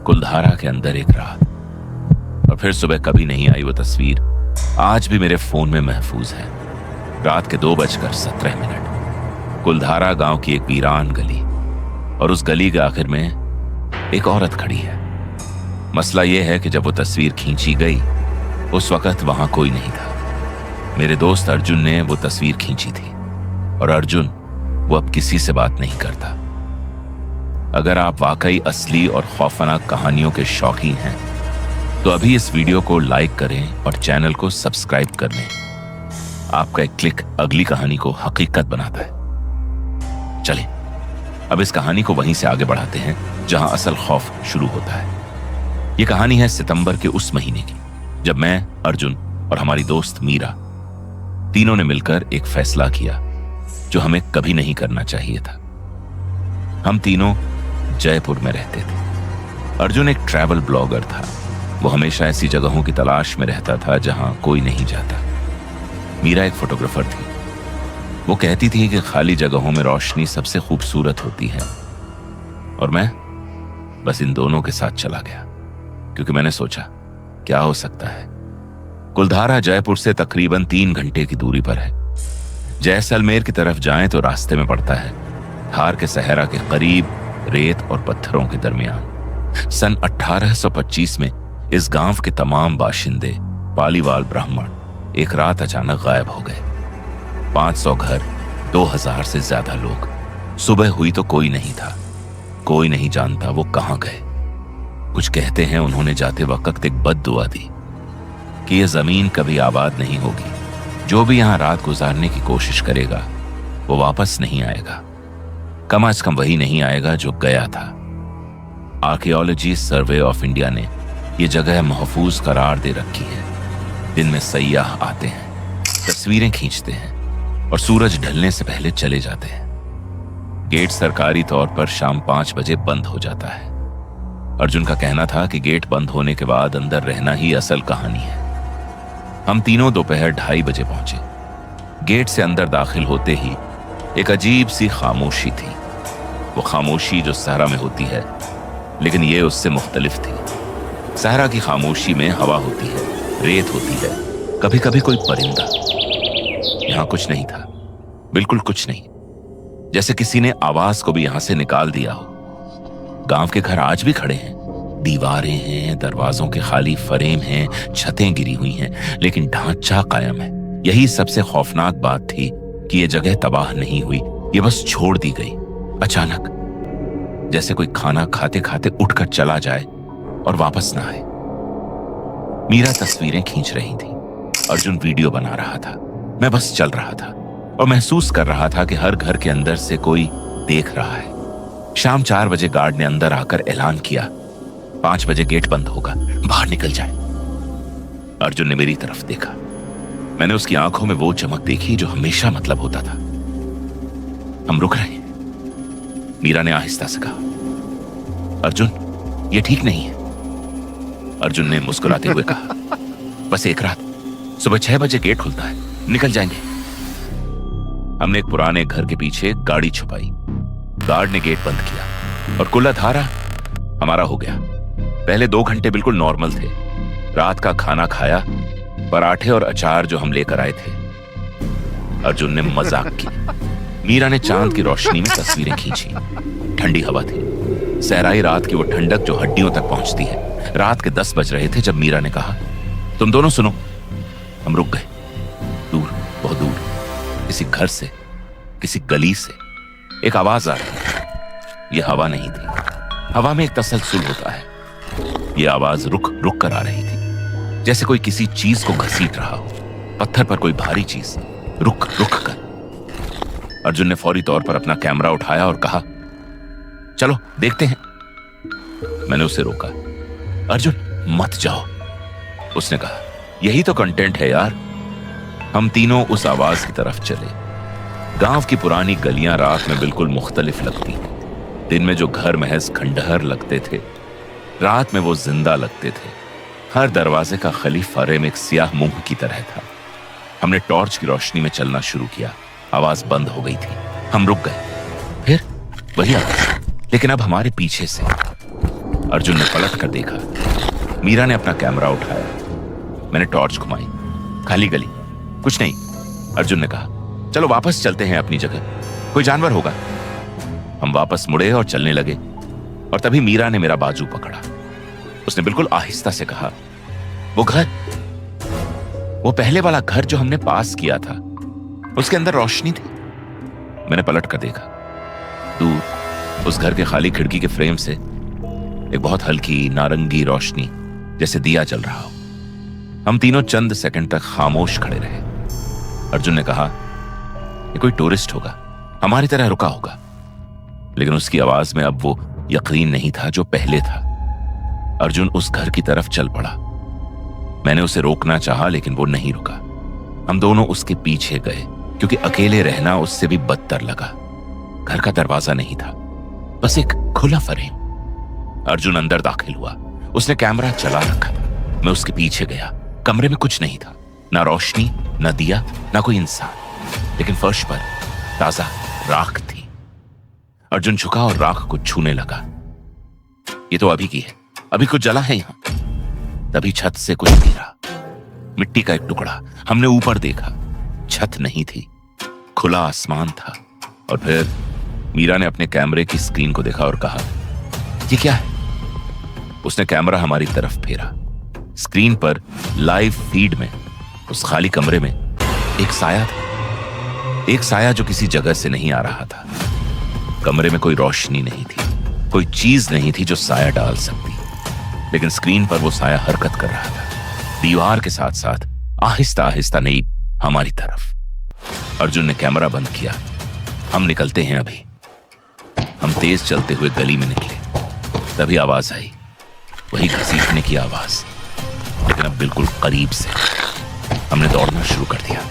कुलधारा के अंदर एक रात, और फिर सुबह कभी नहीं आई वो तस्वीर आज भी मेरे फोन में महफूज है। रात के 2:17। कुलधारा गांव की एक वीरान गली, और उस गली के आखिर में एक औरत खड़ी है। मसला यह है कि जब वो तस्वीर खींची गई उस वक्त वहां कोई नहीं था। मेरे दोस्त अर्जुन ने वो तस्वीर खींची थी, और अर्जुन वो अब किसी से बात नहीं करता। अगर आप वाकई असली और खौफनाक कहानियों के शौकीन हैं तो अभी इस वीडियो को लाइक करें और चैनल को सब्सक्राइब कर लें। आपका एक क्लिक अगली कहानी को हकीकत बनाता है। चलिए अब इस कहानी को वहीं से आगे बढ़ाते हैं जहां असल खौफ शुरू होता है। यह कहानी है सितंबर के उस महीने की, जब मैं, अर्जुन और हमारी दोस्त मीरा तीनों ने मिलकर एक फैसला किया जो हमें कभी नहीं करना चाहिए था। हम तीनों जयपुर में रहते थे। अर्जुन एक ट्रैवल ब्लॉगर था। वो हमेशा ऐसी जगहों की तलाश में रहता था जहां कोई नहीं जाता। मीरा एक फोटोग्राफर थी। वो कहती थी कि खाली जगहों में रोशनी सबसे खूबसूरत होती है, और मैं बस इन दोनों के साथ चला गया क्योंकि मैंने सोचा क्या हो सकता है। कुलधारा जयपुर से तकरीबन 3 घंटे की दूरी पर है। जैसलमेर की तरफ जाएं तो रास्ते में पड़ता है थार के सहरा के करीब, रेत और पत्थरों के दरमियान। सन 1825 में इस गांव के तमाम बाशिंदे, पालीवाल ब्राह्मण, एक रात अचानक गायब हो गए। 500 घर, 2000 से ज्यादा लोग। सुबह हुई तो कोई नहीं था। कोई नहीं जानता वो कहां गए। कुछ कहते हैं उन्होंने जाते वक्त एक बद्दुआ दी कि यह जमीन कभी आबाद नहीं होगी। जो भी यहां रात गुजारने की कोशिश करेगा वो वापस नहीं आएगा। कम आज कम वही नहीं आएगा जो गया था। आर्कियोलॉजी सर्वे ऑफ इंडिया ने यह जगह महफूज करार दे रखी है। दिन में सयाह आते हैं, तस्वीरें खींचते हैं और सूरज ढलने से पहले चले जाते हैं। गेट सरकारी तौर पर शाम 5 बजे बंद हो जाता है। अर्जुन का कहना था कि गेट बंद होने के बाद अंदर रहना ही असल कहानी है। हम तीनों दोपहर 2:30 बजे पहुंचे। गेट से अंदर दाखिल होते ही एक अजीब सी खामोशी थी। वो खामोशी जो सहरा में होती है, लेकिन ये उससे मुख्तलिफ थी। सहरा की खामोशी में हवा होती है, रेत होती है, कभी कभी कोई परिंदा। यहां कुछ नहीं था, बिल्कुल कुछ नहीं। जैसे किसी ने आवाज को भी यहां से निकाल दिया हो। गांव के घर आज भी खड़े हैं। दीवारें हैं, दरवाजों के खाली फ्रेम हैं, छतें गिरी हुई हैं, लेकिन ढांचा कायम है। यही सबसे खौफनाक बात थी कि यह जगह तबाह नहीं हुई, ये बस छोड़ दी गई अचानक, जैसे कोई खाना खाते खाते उठकर चला जाए और वापस ना आए। मीरा तस्वीरें खींच रही थी, अर्जुन वीडियो बना रहा था, मैं बस चल रहा था और महसूस कर रहा था कि हर घर के अंदर से कोई देख रहा है। शाम 4 बजे गार्ड ने अंदर आकर ऐलान किया, 5 बजे गेट बंद होगा, बाहर निकल जाए। अर्जुन ने मेरी तरफ देखा। मैंने उसकी आंखों में वो चमक देखी जो हमेशा मतलब होता था। हम रुक रहे हैं। मीरा ने आहिस्ता से कहा, अर्जुन ये ठीक नहीं है। अर्जुन ने मुस्कुराते हुए कहा, बस एक रात, सुबह 6 बजे गेट खुलता है, निकल जाएंगे। हमने एक पुराने घर के पीछे गाड़ी छुपाई। गार्ड ने गेट बंद किया और कुलधारा हमारा हो गया। पहले 2 घंटे बिल्कुल नॉर्मल थे। रात का खाना खाया, पराठे और अचार जो हम लेकर आए थे। अर्जुन ने मजाक की। मीरा ने चांद की रोशनी में तस्वीरें खींची। ठंडी हवा थी, सहराई रात की वो ठंडक जो हड्डियों तक पहुंचती है। रात के 10 बज रहे थे जब मीरा ने कहा, तुम दोनों सुनो। हम रुक गए। दूर, बहुत दूर, किसी घर से, किसी गली से एक आवाज आ रही थी। यह हवा नहीं थी। हवा में एक तसलसल होता है। यह आवाज रुक रुक कर आ रही थी, जैसे कोई किसी चीज को घसीट रहा हो, पत्थर पर कोई भारी चीज, रुक रुक कर। अर्जुन ने फौरी तौर पर अपना कैमरा उठाया और कहा, चलो देखते हैं। मैंने उसे रोका। अर्जुन मत जाओ, उसने कहा, यही तो कंटेंट है यार। हम तीनों उस आवाज की तरफ चले। गांव की पुरानी गलियां रात में बिल्कुल मुख्तलिफ लगती। दिन में जो घर महज खंडहर लगते थे, रात में वो जिंदा लगते थे। हर दरवाजे का खलीफ फ्रेम एक सियाह मुंह की तरह था। हमने टॉर्च की रोशनी में चलना शुरू किया। आवाज बंद हो गई थी। हम रुक गए। फिर वही आवाज, लेकिन अब हमारे पीछे से। अर्जुन ने पलट कर देखा। मीरा ने अपना कैमरा उठाया। मैंने टॉर्च घुमाई। खाली गली, कुछ नहीं। अर्जुन ने कहा, चलो वापस चलते हैं अपनी जगह, कोई जानवर होगा। हम वापस मुड़े और चलने लगे और तभी मीरा ने मेरा बाजू पकड़ा। उसने बिल्कुल आहिस्ता से कहा, वो घर, वो पहले वाला घर जो हमने पास किया था, उसके अंदर रोशनी थी। मैंने पलट कर देखा। दूर उस घर के खाली खिड़की के फ्रेम से एक बहुत हल्की नारंगी रोशनी जैसे दिया जल रहा हो। हम तीनों चंद सेकंड तक खामोश खड़े रहे। अर्जुन ने कहा, ये कोई टूरिस्ट होगा, हमारी तरह रुका होगा। लेकिन उसकी आवाज में अब वो यकीन नहीं था जो पहले था। अर्जुन उस घर की तरफ चल पड़ा। मैंने उसे रोकना चाहा लेकिन वो नहीं रुका। हम दोनों उसके पीछे गए क्योंकि अकेले रहना उससे भी बदतर लगा। घर का दरवाजा नहीं था, बस एक खुला फ्रेम। अर्जुन अंदर दाखिल हुआ। उसने कैमरा चला रखा था। मैं उसके पीछे गया। कमरे में कुछ नहीं था, ना रोशनी, ना दिया, ना कोई इंसान। लेकिन फर्श पर ताजा राख थी। अर्जुन झुका और राख को छूने लगा। ये तो अभी की है, अभी कुछ जला है यहां। तभी छत से कुछ गिरा, मिट्टी का एक टुकड़ा। हमने ऊपर देखा, छत नहीं थी, खुला आसमान था। और फिर मीरा ने अपने कैमरे की स्क्रीन को देखा और कहा, ये क्या है? उसने कैमरा हमारी तरफ फेरा। स्क्रीन पर लाइव फीड में उस खाली कमरे में एक साया था। एक साया जो किसी जगह से नहीं आ रहा था। कमरे में कोई रोशनी नहीं थी, कोई चीज नहीं थी जो साया डाल सकती। लेकिन स्क्रीन पर वो साया हरकत कर रहा था, दीवार के साथ साथ आहिस्ता आहिस्ता नहीं, हमारी तरफ। अर्जुन ने कैमरा बंद किया। हम निकलते हैं अभी। हम तेज चलते हुए गली में निकले। तभी आवाज आई, वही घसीटने की आवाज, लेकिन अब बिल्कुल करीब से। हमने दौड़ना शुरू कर दिया।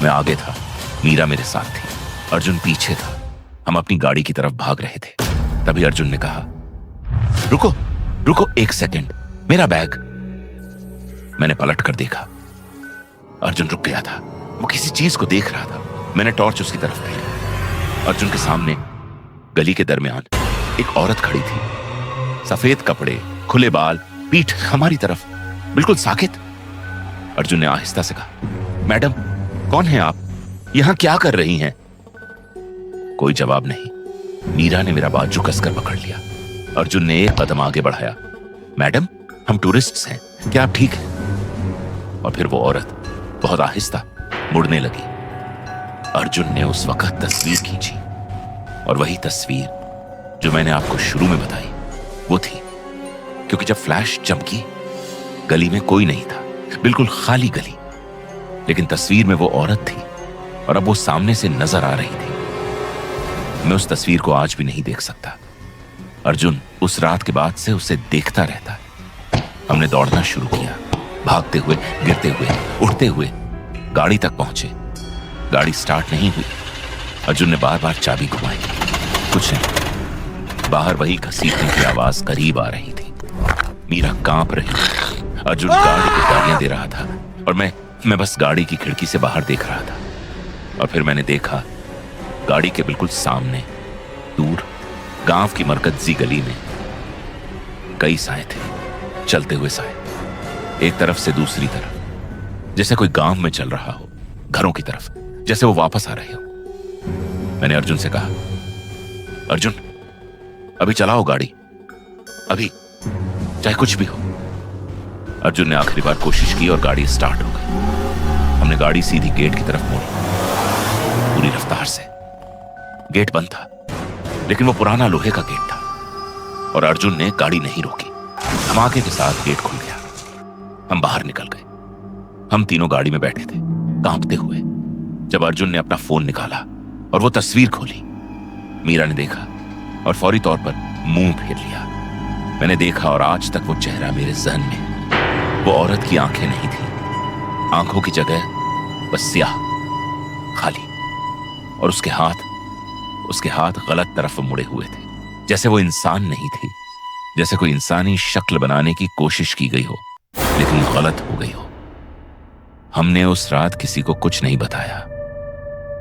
मैं आगे था, मीरा मेरे साथ थी, अर्जुन पीछे था। हम अपनी गाड़ी की तरफ भाग रहे थे। तभी अर्जुन ने कहा, रुको रुको, एक सेकंड, मेरा बैग। मैंने पलट कर देखा। अर्जुन रुक गया था। वो किसी चीज को देख रहा था। मैंने टॉर्च उसकी तरफ फेरी। अर्जुन के सामने गली के दरमियान एक औरत खड़ी थी। सफेद कपड़े, खुले बाल, पीठ हमारी तरफ, बिल्कुल साकित। अर्जुन ने आहिस्ता से कहा, मैडम, कौन है आप? यहां क्या कर रही हैं? कोई जवाब नहीं। मीरा ने मेरा बाजू कसकर पकड़ लिया। अर्जुन ने एक कदम आगे बढ़ाया। मैडम, हम टूरिस्ट्स हैं, क्या आप ठीक हैं? और फिर वो औरत बहुत आहिस्ता मुड़ने लगी। अर्जुन ने उस वक्त तस्वीर खींची, और वही तस्वीर जो मैंने आपको शुरू में बताई वो थी। क्योंकि जब फ्लैश चमकी, गली में कोई नहीं था, बिल्कुल खाली गली। लेकिन तस्वीर में वो औरत थी और अब वो सामने से नजर आ रही थी। मैं उस तस्वीर को आज भी नहीं देख सकता। अर्जुन उस रात के बाद से उसे देखता रहता है। हमने दौड़ना शुरू किया, भागते हुए, गिरते हुए, उठते हुए गाड़ी तक पहुंचे। गाड़ी स्टार्ट नहीं हुई। अर्जुन ने बार बार चाबी घुमाई, कुछ नहीं। बाहर वही घसीटने की आवाज करीब आ रही थी। मीरा कांप रही थी। अर्जुन गाड़ी को गालियां दे रहा था और मैं बस गाड़ी की खिड़की से बाहर देख रहा था। और फिर मैंने देखा, गाड़ी के बिल्कुल सामने, दूर, गांव की मरकजी गली में कई साए थे, चलते हुए साए, एक तरफ से दूसरी तरफ, जैसे कोई गांव में चल रहा हो, घरों की तरफ, जैसे वो वापस आ रहे हो। मैंने अर्जुन से कहा, अर्जुन, अभी चलाओ गाड़ी, अभी, चाहे कुछ भी हो। अर्जुन ने आखिरी बार कोशिश की और गाड़ी स्टार्ट हो गई। हमने गाड़ी सीधी गेट की तरफ मोड़ी, पूरी रफ्तार से। गेट बंद था, लेकिन वो पुराना लोहे का गेट था और अर्जुन ने गाड़ी नहीं रोकी। धमाके के साथ गेट खुल गया। हम बाहर निकल गए। हम तीनों गाड़ी में बैठे थे, कांपते हुए, जब अर्जुन ने अपना फोन निकाला और वो तस्वीर खोली। मीरा ने देखा और फौरी तौर पर मुंह फेर लिया। मैंने देखा और आज तक वो चेहरा मेरे जहन में है। वो औरत की आंखें नहीं थी, आंखों की जगह बस स्याह, खाली, और उसके हाथ गलत तरफ मुड़े हुए थे, जैसे वो इंसान नहीं थी, जैसे कोई इंसानी शक्ल बनाने की कोशिश की गई हो लेकिन गलत हो गई हो। हमने उस रात किसी को कुछ नहीं बताया।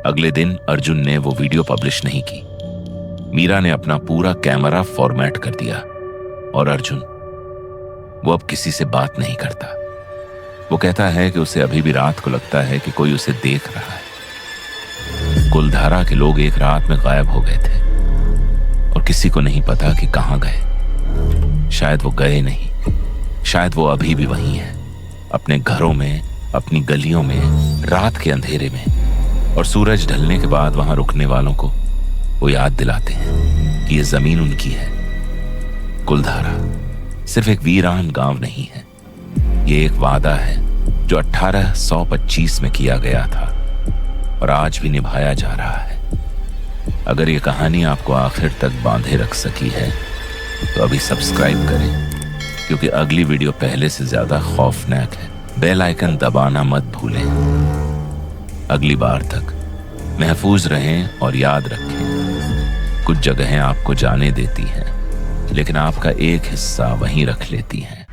अगले दिन अर्जुन ने वो वीडियो पब्लिश नहीं की। मीरा ने अपना पूरा कैमरा फॉर्मेट कर दिया और अर्जुन, वो अब किसी से बात नहीं करता। वो कहता है कि उसे अभी भी रात को लगता है कि कोई उसे देख रहा है। कुलधारा के लोग एक रात में गायब हो गए थे और किसी को नहीं पता कि कहां गए। शायद वो गए नहीं, शायद वो अभी भी वहीं है, अपने घरों में, अपनी गलियों में, रात के अंधेरे में। और सूरज ढलने के बाद वहां रुकने वालों को वो याद दिलाते हैं कि ये जमीन उनकी है। कुलधारा सिर्फ एक वीरान गांव नहीं है, ये एक वादा है जो 1825 में किया गया था और आज भी निभाया जा रहा है। अगर ये कहानी आपको आखिर तक बांधे रख सकी है तो अभी सब्सक्राइब करें, क्योंकि अगली वीडियो पहले से ज्यादा खौफनाक है। बेल आइकन दबाना मत भूलें। अगली बार तक महफूज रहें और याद रखें, कुछ जगहें आपको जाने देती हैं, लेकिन आपका एक हिस्सा वहीं रख लेती हैं।